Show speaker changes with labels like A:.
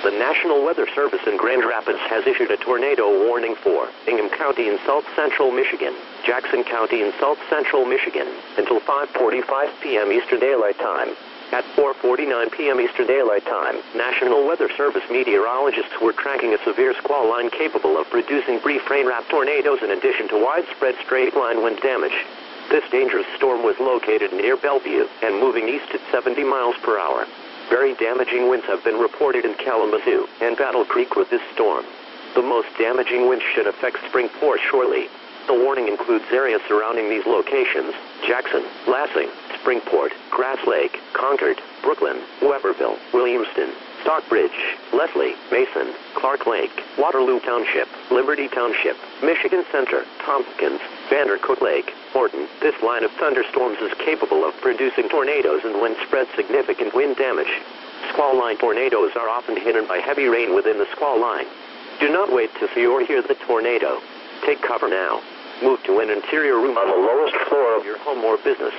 A: The National Weather Service in Grand Rapids has issued a tornado warning for Ingham County in south central Michigan, Jackson County in south central Michigan, until 5:45 p.m. Eastern Daylight Time. At 4:49 p.m. Eastern Daylight Time, National Weather Service meteorologists were tracking a severe squall line capable of producing brief rain-wrapped tornadoes in addition to widespread straight-line wind damage. This dangerous storm was located near Bellevue and moving east at 70 miles per hour. Very damaging winds have been reported in Kalamazoo and Battle Creek with this storm. The most damaging winds should affect Springport shortly. The warning includes areas surrounding these locations: Jackson, Lansing, Springport, Grass Lake, Concord, Brooklyn, Weberville, Williamston, Stockbridge, Leslie, Mason, Clark Lake, Waterloo Township, Liberty Township, Michigan Center, Tompkins, Vandercook Lake, Horton. This line of thunderstorms is capable of producing tornadoes and when spread significant wind damage. Squall line tornadoes are often hidden by heavy rain within the squall line. Do not wait to see or hear the tornado. Take cover now. Move to an interior room on the lowest floor of your home or business.